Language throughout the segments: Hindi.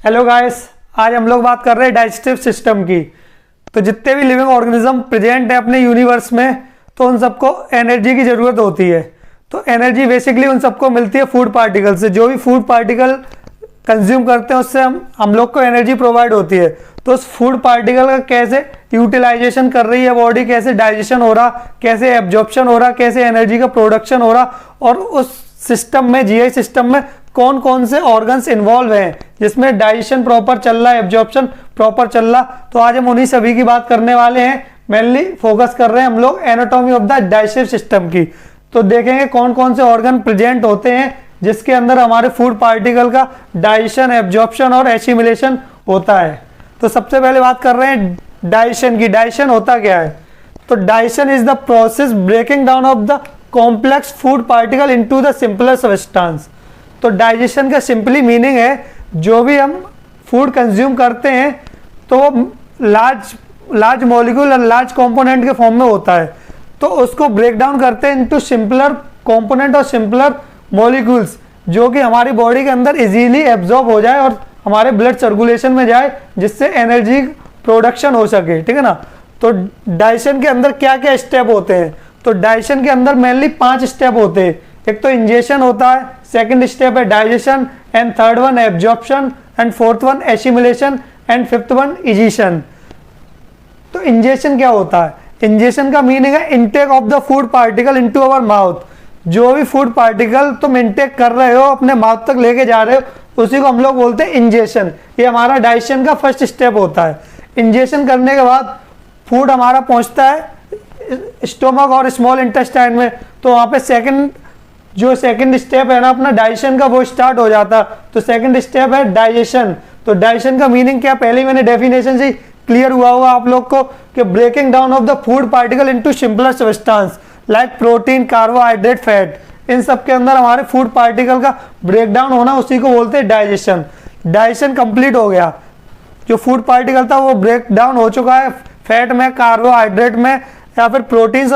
हेलो गाइस, आज हम लोग बात कर रहे हैं डाइजेस्टिव सिस्टम की। तो जितने भी लिविंग ऑर्गेनिज्म प्रेजेंट है अपने यूनिवर्स में, तो उन सबको एनर्जी की ज़रूरत होती है। तो एनर्जी बेसिकली उन सबको मिलती है फूड पार्टिकल से। जो भी फूड पार्टिकल कंज्यूम करते हैं उससे हम लोग को एनर्जी प्रोवाइड होती है। तो उस फूड पार्टिकल का कैसे यूटिलाइजेशन कर रही है बॉडी, कैसे डाइजेशन हो रहा, कैसे एब्जॉर्प्शन हो रहा, कैसे एनर्जी का प्रोडक्शन हो रहा, और उस सिस्टम में, जीआई सिस्टम में कौन कौन से ऑर्गन्स इन्वॉल्व हैं जिसमें डाइजेशन प्रॉपर चल रहा है, एब्जॉर्प्शन प्रॉपर चल रहा। तो आज हम उन्हीं सभी की बात करने वाले हैं। मेनली फोकस कर रहे हैं हम लोग anatomy of the digestive system की। तो देखेंगे कौन कौन से ऑर्गन प्रेजेंट होते हैं जिसके अंदर हमारे फूड पार्टिकल का डाइजेशन, एब्जॉर्प्शन और एसिमिलेशन होता है। तो सबसे पहले बात कर रहे हैं डाइजेशन की। डाइजेशन होता क्या है? तो digestion is the process breaking down of the complex food particle into the simpler substance. तो डाइजेशन का सिंपली मीनिंग है, जो भी हम फूड कंज्यूम करते हैं तो वो लार्ज मॉलिक्यूल और लार्ज कंपोनेंट के फॉर्म में होता है। तो उसको ब्रेक डाउन करते हैं इनटू सिंपलर कंपोनेंट और सिंपलर मॉलिक्यूल्स, जो कि हमारी बॉडी के अंदर इजीली एब्जॉर्ब हो जाए और हमारे ब्लड सर्कुलेशन में जाए, जिससे एनर्जी प्रोडक्शन हो सके। ठीक है ना। तो डाइजेशन के अंदर क्या क्या स्टेप होते हैं? तो डाइजेशन के अंदर मेनली 5 स्टेप होते हैं। एक तो इंजेशन होता है, सेकंड स्टेप है digestion, and third one absorption, and fourth one assimilation, and fifth one egestion. तो इंजेशन क्या होता है? इंजेशन का मीनिंग है intake of the food particle into our mouth. जो भी फूड पार्टिकल तुम इनटेक कर रहे हो, अपने माउथ तक लेके जा रहे हो, उसी को हम लोग बोलते हैं इंजेशन। ये हमारा डाइजेशन का फर्स्ट स्टेप होता है। इंजेशन करने के बाद फूड हमारा पहुंचता है स्टोमक और स्मॉल इंटेस्टाइन में। तो वहाँ पे सेकंड स्टेप है ना अपना डाइजेशन का, वो स्टार्ट हो जाता। तो सेकंड स्टेप है डाइजेशन। तो डाइजेशन का मीनिंग क्या? पहले मैंने डेफिनेशन से क्लियर हुआ होगा आप लोग को कि breaking down of the food particle into simpler substance like protein, carbohydrate, fat. इन सब के अंदर हमारे फूड पार्टिकल का ब्रेक डाउन होना, उसी को बोलते हैं डाइजेशन। डाइजेशन कंप्लीट हो गया, जो फूड पार्टिकल था वो ब्रेक डाउन हो चुका है फैट में, कार्बोहाइड्रेट में, या फिर प्रोटीन्स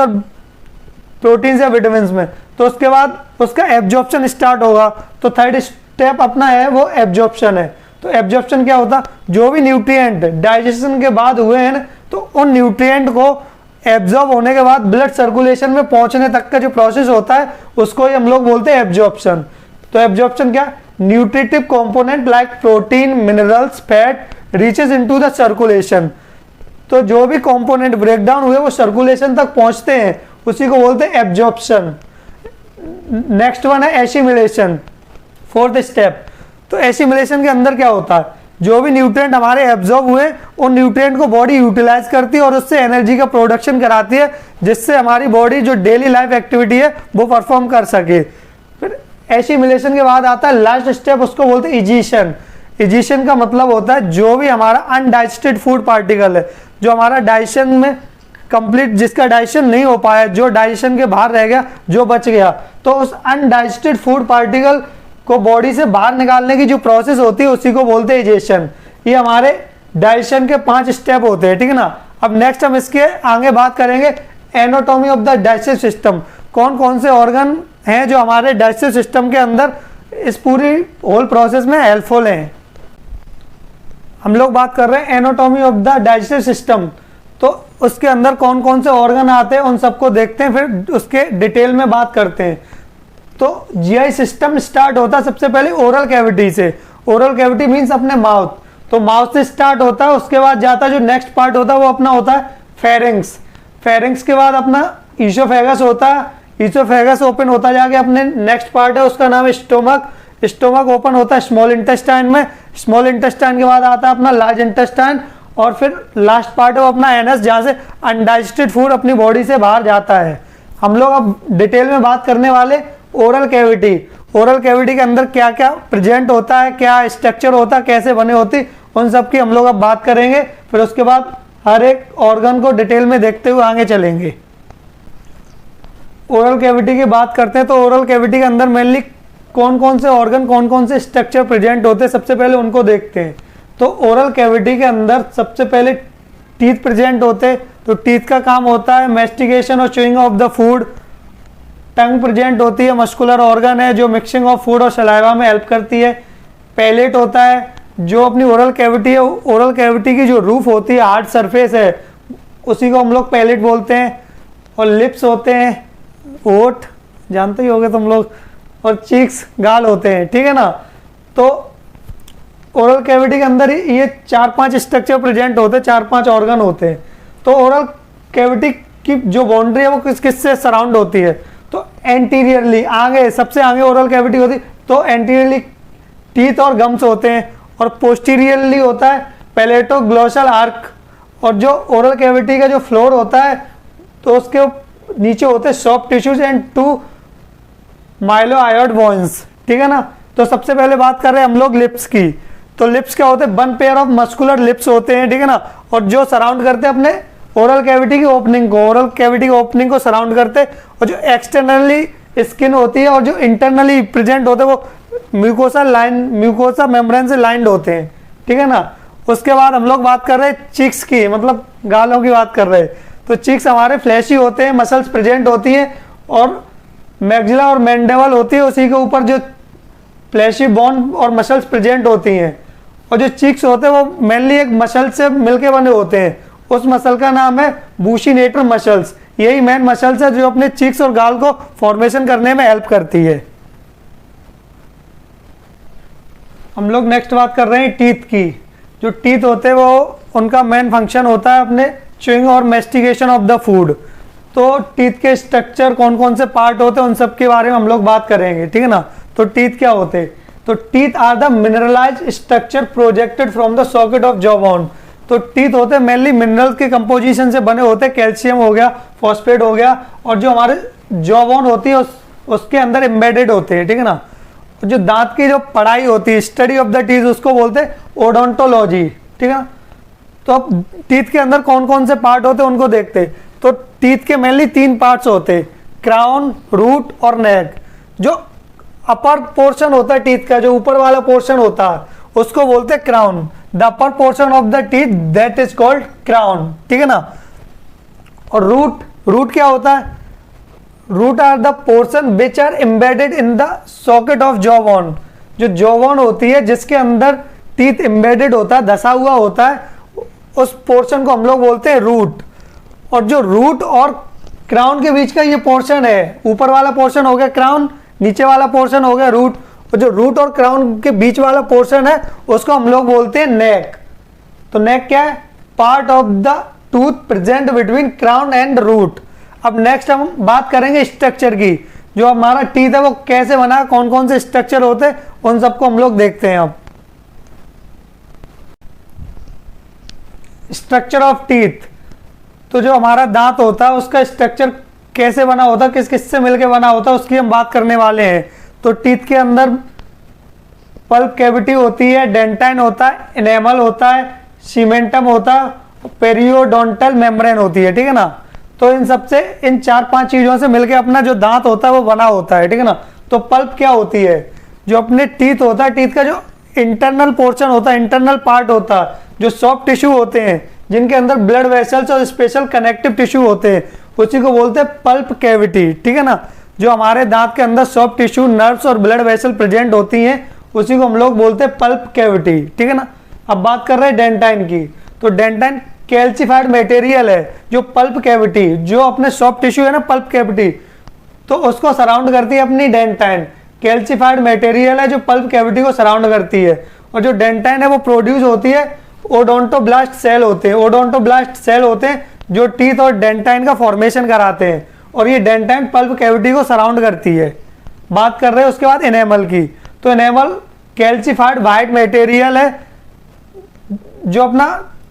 या विटामिन में। तो उसके बाद उसका एब्जॉर्प्शन स्टार्ट होगा। तो थर्ड स्टेप अपना है वो एब्जॉर्प्शन है। तो एब्जॉर्प्शन क्या होता? जो भी न्यूट्रिएंट डाइजेशन के बाद हुए हैं, तो उन न्यूट्रिएंट को एब्जॉर्ब होने के बाद ब्लड सर्कुलेशन में पहुंचने तक का जो प्रोसेस होता है, उसको ही हम लोग बोलते हैं एब्जॉर्प्शन। तो एब्जॉर्प्शन क्या? Nutritive component like protein, minerals, fat reaches into the circulation. तो जो भी कंपोनेंट ब्रेक डाउन हुए वो सर्कुलेशन तक पहुंचते हैं, उसी को बोलते हैं एब्जॉर्प्शन। नेक्स्ट वन है एसिमिलेशन, फोर्थ स्टेप। तो एसिमिलेशन के अंदर क्या होता है? जो भी न्यूट्रिएंट हमारे एब्जॉर्ब हुए, उन न्यूट्रिएंट को बॉडी यूटिलाइज करती है और उससे एनर्जी का प्रोडक्शन कराती है, जिससे हमारी बॉडी जो डेली लाइफ एक्टिविटी है वो परफॉर्म कर सके। फिर एसिमिलेशन के बाद आता है लास्ट स्टेप, उसको बोलते हैं इजेशन। इजेशन का मतलब होता है जो भी हमारा अनडाइजेस्टेड फूड पार्टिकल है, जो हमारा डाइजेशन में कंप्लीट, जिसका डाइजेशन नहीं हो पाया, जो डाइजेशन के बाहर रह गया, जो बच गया, तो उस अनडाइजेस्टेड फूड पार्टिकल को बॉडी से बाहर निकालने की जो प्रोसेस होती है, उसी को बोलते हैं इजेशन। ये हमारे डाइजेशन के 5 स्टेप होते हैं। ठीक है ना। अब नेक्स्ट हम इसके आगे बात करेंगे anatomy of the digestive system. कौन कौन से ऑर्गन हैं जो हमारे डाइजेस्टिव सिस्टम के अंदर इस पूरी होल प्रोसेस में हेल्पफुल हैं। हम लोग बात कर रहे हैं anatomy of the digestive system. तो उसके अंदर कौन कौन से ऑर्गन आते हैं उन सबको देखते हैं, फिर उसके डिटेल में बात करते हैं। तो जीआई सिस्टम स्टार्ट होता है सबसे पहले ओरल कैविटी से। ओरल कैविटी मीन्स अपने माउथ। तो माउथ से स्टार्ट होता है, उसके बाद जाता है जो नेक्स्ट पार्ट होता है वो अपना होता है फेरिंग्स। फेरिंग्स के बाद अपना ईसोफेगस होता है। ईसोफेगस ओपन होता जाके अपने नेक्स्ट पार्ट है, उसका नाम है स्टोमक। स्टोमक ओपन होता है स्मॉल इंटेस्टाइन में। स्मॉल इंटेस्टाइन के बाद आता है अपना लार्ज इंटेस्टाइन, और फिर लास्ट पार्ट है वो अपना एनस, जहाँ से अनडाइजेस्टेड फूड अपनी बॉडी से बाहर जाता है। हम लोग अब डिटेल में बात करने वाले ओरल कैविटी। ओरल कैविटी के अंदर क्या क्या प्रेजेंट होता है, क्या स्ट्रक्चर होता है, कैसे बने होती, उन सब की हम लोग अब बात करेंगे। फिर उसके बाद हर एक ऑर्गन को डिटेल में देखते हुए आगे चलेंगे। ओरल कैविटी की बात करते हैं तो ओरल कैविटी के अंदर मेनली कौन कौन से ऑर्गन, कौन कौन से स्ट्रक्चर प्रेजेंट होते हैं, सबसे पहले उनको देखते हैं। तो ओरल कैविटी के अंदर सबसे पहले टीथ प्रेजेंट होते हैं। तो टीथ का काम होता है मैस्टिकेशन और chewing of the food. Tongue present होती है, मस्कुलर ऑर्गन है जो मिक्सिंग ऑफ फूड और सलाइवा में हेल्प करती है। पैलेट होता है, जो अपनी ओरल कैविटी है, ओरल कैविटी की जो रूफ होती है, हार्ड सरफेस है, उसी को हम लोग पैलेट बोलते हैं। और लिप्स होते हैं, होठ जानते ही होगे तुम लोग, और चीक्स गाल होते हैं, ठीक है ना। तो ओरल कैविटी के अंदर ही ये 4-5 स्ट्रक्चर प्रेजेंट होते हैं, 4-5 ऑर्गन होते हैं। तो ओरल कैविटी की जो बाउंड्री है वो किस से सराउंड होती है, तो एंटीरियरली, आगे, सबसे आगे ओरल कैविटी होती है, तो एंटीरियरली टीथ और गम्स होते हैं, और पोस्टीरियरली होता है पैलेटोग्लोसल आर्क। और जो ओरल कैविटी का जो फ्लोर होता है, तो उसके नीचे होते हैं सॉफ्ट टिश्यूज एंड 2 माइलोआयोड बोन्स, ठीक है ना। तो सबसे पहले बात कर रहे हैं हम लोग लिप्स की। तो लिप्स क्या होते हैं, 1 पेयर ऑफ मस्कुलर लिप्स होते हैं, ठीक है ना। और जो सराउंड करते हैं अपने ओरल कैविटी की ओपनिंग को, ओरल कैविटी की ओपनिंग को सराउंड करते हैं। और जो एक्सटर्नली स्किन होती है और जो इंटरनली प्रेजेंट होते हैं वो म्यूकोसा मेम्ब्रेन से लाइंड होते हैं, ठीक है ना। उसके बाद हम लोग बात कर रहे हैं चिक्स की, मतलब गालों की बात कर रहे हैं। तो चिक्स हमारे फ्लैशी होते हैं, मसल्स प्रेजेंट होती है, और मैक्सिला और मैंडिबल होती है, उसी के ऊपर जो फ्लैशी बोन और मसल्स प्रेजेंट होती हैं। और जो चिक्स होते हैं वो मेनली एक मसल से मिलके बने होते हैं, उस मसल का नाम है बुशिनेटर मसल्स। यही मेन मसल्स है जो अपने चिक्स और गाल को फॉर्मेशन करने में हेल्प करती है। हम लोग नेक्स्ट बात कर रहे हैं टीथ की। जो टीथ होते हैं वो उनका मेन फंक्शन होता है अपने च्यूइंग और मेस्टिकेशन ऑफ द फूड। तो टीथ के स्ट्रक्चर, कौन कौन से पार्ट होते हैं, उन सब के बारे में हम लोग बात करेंगे, ठीक है ना। तो टीथ क्या होते हैं, तो teeth are the mineralised structure projected from the socket of jaw bone. तो टीथ होते हैं मेनली मिनरल के कंपोजिशन से बने होते हैं, कैल्शियम हो गया, फॉस्फेट हो गया, और जो हमारे जॉ बोन होती है उसके अंदर एम्बेडेड होते हैं, ठीक है ना। जो दांत की जो पढ़ाई होती है, स्टडी ऑफ द टीथ, उसको बोलते हैं ओडोंटोलॉजी, ठीक है ना। तो अब टीथ के अंदर कौन कौन से पार्ट होते हैं उनको देखते हैं। तो टीथ के मेनली 3 पार्ट्स होते हैं, क्राउन, रूट और नेक। जो अपर पोर्शन होता है टीथ का, जो ऊपर वाला पोर्शन होता है, उसको बोलते हैं crown. The upper portion of the teeth that is called crown, ठीक है ना। और रूट क्या होता है, root are the portion which are embedded in the socket of jaw bone. जो जॉ बोन होती है जिसके अंदर टीथ एम्बेडेड होता है, धसा हुआ होता है, उस पोर्शन को हम लोग बोलते हैं रूट। और जो रूट और क्राउन के बीच का ये पोर्शन है, ऊपर वाला पोर्शन हो गया क्राउन, नीचे वाला पोर्शन हो गया रूट, और जो रूट और क्राउन के बीच वाला पोर्शन है उसको हम लोग बोलते हैं नेक। तो नेक क्या है, part of the tooth present between crown and root. अब नेक्स्ट हम बात करेंगे स्ट्रक्चर की। जो हमारा टीथ है वो कैसे बना है, कौन कौन से स्ट्रक्चर होते हैं, उन सबको हम लोग देखते हैं। अब स्ट्रक्चर ऑफ टीथ, तो जो हमारा दांत होता है उसका स्ट्रक्चर कैसे बना होता है, किस किस से मिलके बना होता है, उसकी हम बात करने वाले हैं। तो टीथ के अंदर पल्प कैविटी होती है, डेंटाइन होता है, एनेमल होता है, सीमेंटम होता है, पेरियोडोंटल मेम्ब्रेन होती है, ठीक है ना। तो इन सबसे, इन 4-5 चीजों से मिलके अपना जो दांत होता है वो बना होता है, ठीक है ना। तो पल्प क्या होती है, जो अपने टीथ होता है, टीथ का जो इंटरनल पोर्शन होता है, इंटरनल पार्ट होता है, जो सॉफ्ट टिश्यू होते हैं जिनके अंदर ब्लड वेसल्स और स्पेशल कनेक्टिव टिश्यू होते हैं, उसी को बोलते हैं पल्प कैविटी, ठीक है ना। जो हमारे दांत के अंदर सॉफ्ट टिश्यू, नर्व्स और ब्लड वेसल प्रेजेंट होती हैं, उसी को हम लोग बोलते हैं पल्प कैविटी, ठीक है ना। अब बात कर रहे हैं डेंटाइन की। तो डेंटाइन कैल्सिफाइड मटेरियल है, जो पल्प कैविटी, जो अपने सॉफ्ट टिश्यू है ना पल्प कैविटी, तो उसको सराउंड करती है अपनी डेंटाइन। कैल्सिफाइड मटेरियल है जो पल्प कैविटी को सराउंड करती है। और जो डेंटाइन है वो प्रोड्यूस होती है, ओडोंटोब्लास्ट सेल होते हैं, ओडोंटोब्लास्ट सेल होते हैं जो टीथ और डेंटाइन का फॉर्मेशन कराते हैं, और ये डेंटाइन पल्प कैविटी को सराउंड करती है। बात कर रहे हैं उसके बाद एनेमल की। तो एनेमल कैल्सिफाइड व्हाइट मटेरियल है, जो अपना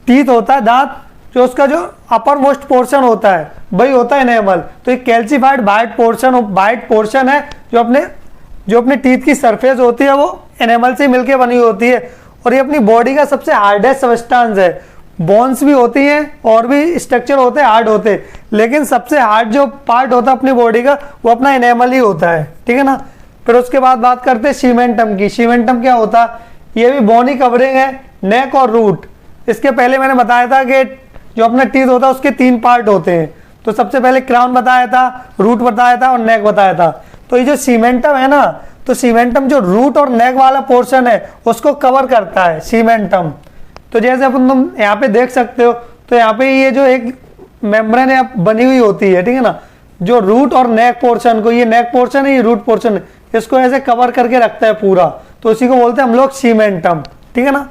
टीथ होता है, दांत, जो उसका जो अपर मोस्ट पोर्शन होता है वही होता है एनेमल। तो ये कैल्सिफाइड व्हाइट पोर्शन है जो अपने टीथ की सरफेस होती है वो एनेमल से मिलके बनी होती है, और ये अपनी बॉडी का सबसे हार्डेस्ट सब्सटेंस है। बोन्स भी होती हैं और भी स्ट्रक्चर होते हैं, हार्ड होते हैं, लेकिन सबसे हार्ड जो पार्ट होता है अपनी बॉडी का वो अपना एनेमल ही होता है, ठीक है ना। फिर उसके बाद बात करते हैं सीमेंटम की। सीमेंटम क्या होता है, ये भी बोनी कवरिंग है, नेक और रूट। इसके पहले मैंने बताया था कि जो अपना टीथ होता है उसके 3 पार्ट होते हैं। तो सबसे पहले क्राउन बताया था, रूट बताया था और नेक बताया था। तो ये जो सीमेंटम है ना, तो सीमेंटम जो रूट और नेक वाला पोर्शन है उसको कवर करता है सीमेंटम। तो जैसे अपन तुम यहाँ पे देख सकते हो, तो यहाँ पे ये जो एक मेम्ब्रेन है बनी हुई होती है, ठीक है ना, जो रूट और नेक पोर्शन को, ये नेक पोर्शन है, ये रूट पोर्शन है, इसको ऐसे कवर करके रखता है पूरा, तो उसी को बोलते हैं हम लोग सीमेंटम, ठीक है ना।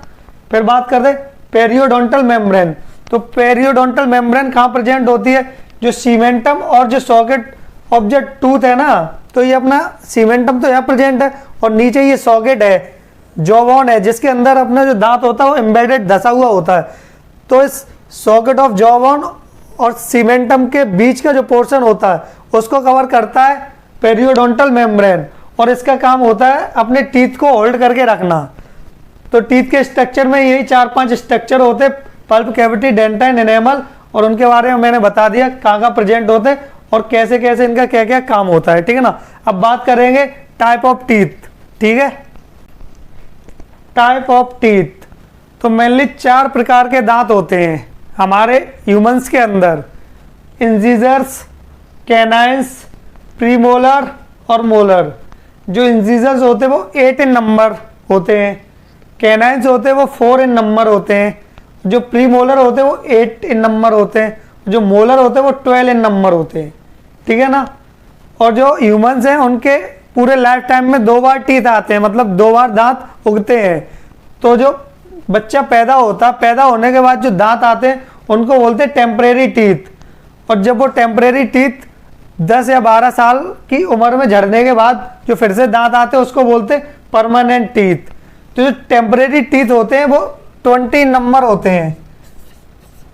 फिर बात करते हैं पेरियोडोंटल मेम्ब्रेन। तो पेरियोडोंटल मेम्ब्रेन कहाँ प्रेजेंट होती है, जो सीमेंटम और जो सॉकेट ऑफ द टूथ है ना, तो ये अपना सीमेंटम तो यहाँ प्रेजेंट है और नीचे ये सॉकेट है, जॉबोन है, जिसके अंदर अपना जो दांत होता है वो एम्बेडेड धसा हुआ होता है। तो इस सॉकेट ऑफ जॉबोन और सीमेंटम के बीच का जो पोर्शन होता है उसको कवर करता है पेरियोडोंटल मेम्ब्रेन, और इसका काम होता है अपने टीथ को होल्ड करके रखना। तो टीथ के स्ट्रक्चर में यही 4-5 स्ट्रक्चर होते, पल्प, कैविटी, डेंटाइन, एनेमल, और उनके बारे में मैंने बता दिया कहाँ कहाँ प्रेजेंट होते और कैसे कैसे इनका क्या क्या काम होता है, ठीक है ना। अब बात करेंगे टाइप ऑफ टीथ, ठीक है। टाइप ऑफ टीथ, तो मेनली 4 प्रकार के दांत होते हैं हमारे ह्यूमंस के अंदर, इंजीजर्स, कैनाइंस, प्रीमोलर और मोलर। जो इंजीजर्स होते हैं वो 8 इन नंबर होते हैं, कैनाइंस होते हैं वो 4 इन नंबर होते हैं, जो प्रीमोलर होते हैं वो 8 इन नंबर होते हैं, जो मोलर होते हैं वो 12 इन नंबर होते हैं, ठीक है ना। और जो ह्यूमंस हैं उनके पूरे लाइफ टाइम में 2 बार टीथ आते हैं, मतलब 2 बार दांत उगते हैं। तो जो बच्चा पैदा होता है, पैदा होने के बाद जो दांत आते हैं उनको बोलते हैं टेम्परेरी टीथ, और जब वो टेम्परेरी टीथ 10 या 12 साल की उम्र में झड़ने के बाद जो फिर से दांत आते हैं उसको बोलते हैं परमानेंट टीथ। तो जो टेम्परेरी टीथ होते हैं वो 20 नंबर होते हैं,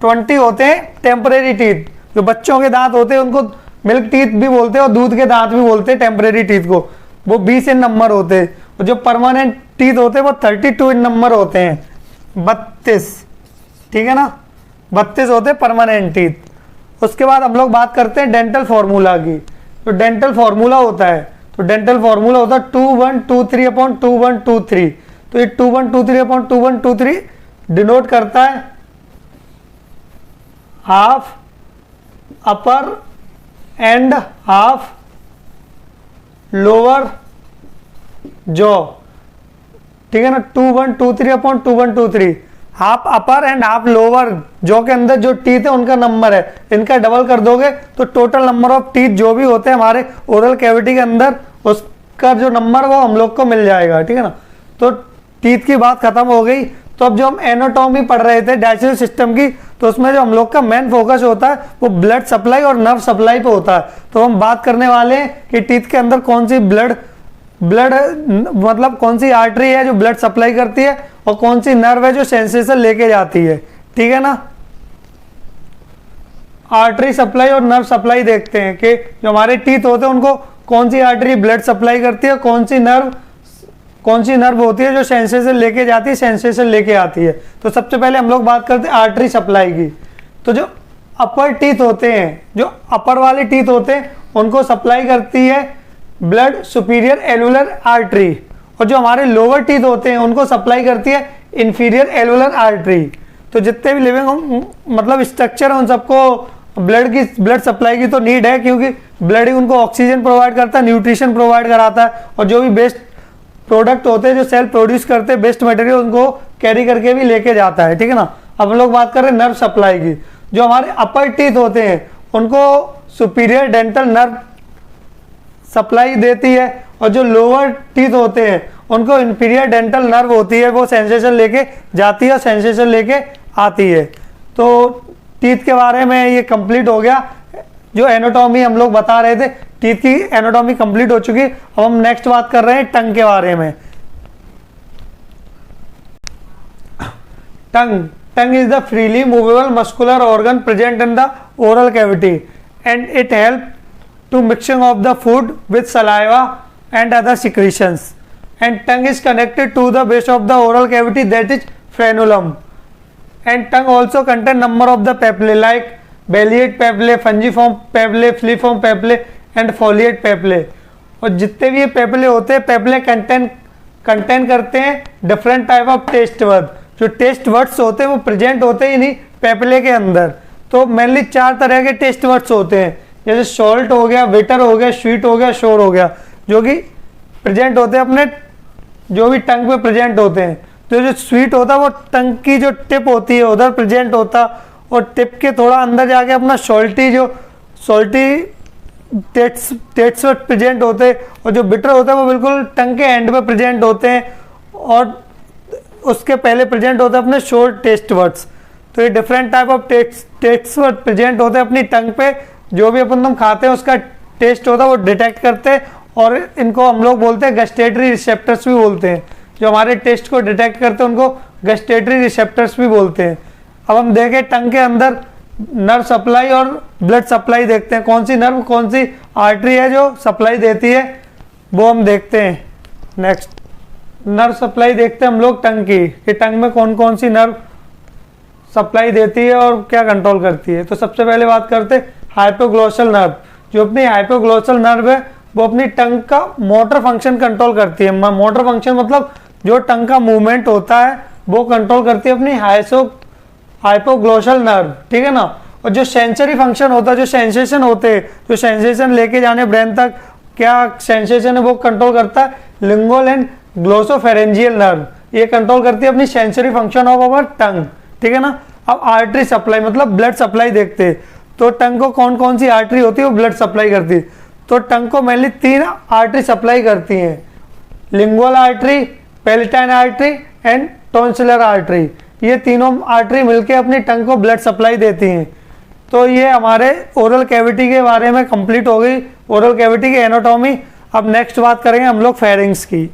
20 होते हैं टेम्परेरी टीथ। जो बच्चों के दांत होते हैं उनको मिल्क टीथ भी बोलते हैं और दूध के दांत भी बोलते हैं टेम्परेरी टीथ को, वो 20 इन नंबर होते हैं। और जो परमानेंट टीथ होते हैं वो 32 इन नंबर होते हैं, 32, ठीक है ना, 32 होते हैं परमानेंट टीथ। उसके बाद हम लोग बात करते हैं डेंटल फॉर्मूला की। तो डेंटल फॉर्मूला होता है, तो डेंटल फॉर्मूला होता है 2123/2123। तो ये 2123/2123 डिनोट करता है half upper and half lower jaw, ठीक है ना। 2123/2123 half upper and half lower jaw के अंदर जो टीथ है उनका नंबर है, इनका डबल कर दोगे तो टोटल नंबर ऑफ टीथ जो भी होते हैं हमारे ओरल कैविटी के अंदर उसका जो नंबर वो हम लोग को मिल जाएगा, ठीक है ना। तो टीथ की बात खत्म हो गई। तो अब जो हम एनाटॉमी पढ़ रहे थे डाइजेस्टिव सिस्टम की, तो उसमें जो हम लोग का मेन फोकस होता है वो ब्लड सप्लाई और नर्व सप्लाई पे होता है। तो हम बात करने वाले हैं कि टीथ के अंदर कौन सी ब्लड मतलब कौन सी आर्टरी है जो ब्लड सप्लाई करती है और कौन सी नर्व है जो सेंसेशन लेके जाती है, ठीक है ना। आर्टरी सप्लाई और नर्व सप्लाई देखते हैं कि जो हमारे टीथ होते हैं उनको कौन सी आर्टरी ब्लड सप्लाई करती है, कौन सी नर्व होती है जो सेंसेशन लेके जाती है, सेंसेशन लेके आती है। तो सबसे पहले हम लोग बात करते हैं आर्टरी सप्लाई की। तो जो अपर टीथ होते हैं, जो अपर वाले टीथ होते हैं उनको सप्लाई करती है ब्लड सुपीरियर एलुलर आर्टरी, और जो हमारे लोअर टीथ होते हैं उनको सप्लाई करती है इंफीरियर एलुलर आर्टरी। तो जितने भी लिविंग मतलब स्ट्रक्चर है उन सबको ब्लड सप्लाई की तो नीड है, क्योंकि ब्लड ही उनको ऑक्सीजन प्रोवाइड करता है, न्यूट्रिशन प्रोवाइड कराता है, और जो भी वेस्ट प्रोडक्ट होते हैं जो सेल प्रोड्यूस करते हैं वेस्ट मटेरियल उनको कैरी करके भी लेके जाता है, ठीक है ना। अब हम लोग बात कर रहे हैं नर्व सप्लाई की। जो हमारे अपर टीथ होते हैं उनको सुपीरियर डेंटल नर्व सप्लाई देती है, और जो लोअर टीथ होते हैं उनको इंफीरियर डेंटल नर्व होती है, वो सेंसेशन लेके जाती है और सेंसेशन लेके आती है। तो टीथ के बारे में ये कंप्लीट हो गया। जो एनाटॉमी हम लोग बता रहे थे, टीथ की एनाटॉमी कंप्लीट हो चुकी। अब हम नेक्स्ट बात कर रहे हैं टंग के बारे में। Tongue is the freely movable muscular organ present in the oral cavity and it help to mixing of the food with saliva and other secretions, and tongue is connected to the base of the oral cavity, that is frenulum, and tongue also contain number of the papillae like balliate papillae, fungiform papillae, filiform papillae and foliate papillae। और जितने भी ये पेपले होते हैं, पेपले कंटेन करते हैं different type of taste bud. जो टेस्ट वर्ड्स होते हैं वो प्रेजेंट होते ही नहीं पेपले के अंदर। तो मेनली 4 तरह के टेस्ट वर्ड्स होते हैं, जैसे सॉल्ट हो गया, बिटर हो गया, स्वीट हो गया, शोर हो गया, जो कि प्रेजेंट होते हैं अपने, जो भी टंग पे प्रेजेंट होते हैं। तो जो स्वीट होता है वो टंग की जो टिप होती है उधर प्रेजेंट होता, और टिप के थोड़ा अंदर जाके अपना सॉल्टी टेट्स पर प्रेजेंट होते हैं, और जो बिटर होता है वो बिल्कुल टंग के एंड पे प्रेजेंट होते हैं, और उसके पहले प्रेजेंट होते हैं अपने शोर टेस्ट वर्ड्स। तो ये different type of taste bud present होते हैं अपनी टंग पे, जो भी अपन खाते हैं उसका टेस्ट होता है वो डिटेक्ट करते हैं, और इनको हम लोग बोलते हैं गस्टेटरी रिसेप्टर्स भी बोलते हैं। जो हमारे टेस्ट को डिटेक्ट करते हैं उनको गस्टेटरी रिसेप्टर्स भी बोलते हैं। अब हम देखें टंग के अंदर नर्व सप्लाई और ब्लड सप्लाई देखते हैं, कौन सी नर्व कौन सी आर्टरी है जो सप्लाई देती है, वो हम देखते हैं। नेक्स्ट नर्व सप्लाई देखते हैं हम लोग टंग की, कि टंग में कौन कौन सी नर्व सप्लाई देती है और क्या कंट्रोल करती है। तो सबसे पहले बात करते हैं हाइपोग्लोसल नर्व। जो अपनी हाइपोग्लोसल नर्व है वो अपनी टंग का मोटर फंक्शन कंट्रोल करती है। मोटर फंक्शन मतलब जो टंग का मूवमेंट होता है वो कंट्रोल करती है अपनी हाइपोग्लोसल नर्व, ठीक है ना। और जो सेंसरी फंक्शन होता है, जो सेंसेशन होते हैं, जो सेंसेशन लेके जाने ब्रेन तक, क्या सेंसेशन है वो कंट्रोल करता है लिंगुअल एंड ग्लोसोफेरेंजियल नर्व। ये कंट्रोल करती है अपनी सेंसरी फंक्शन ऑफ अवर टंग, ठीक है ना। अब आर्टरी सप्लाई मतलब ब्लड सप्लाई देखते हैं, तो टंग को कौन कौन सी आर्टरी होती है वो ब्लड सप्लाई करती है। तो टंग को मेनली 3 आर्टरी सप्लाई करती हैं, lingual artery, palatine artery and tonsillar artery. ये तीनों आर्टरी मिलके अपनी टंग को ब्लड सप्लाई देती हैं। तो ये हमारे ओरल कैविटी के बारे में कंप्लीट हो गई, ओरल कैविटी की एनाटॉमी। अब नेक्स्ट बात करेंगे हम लोग फेरिंग्स की।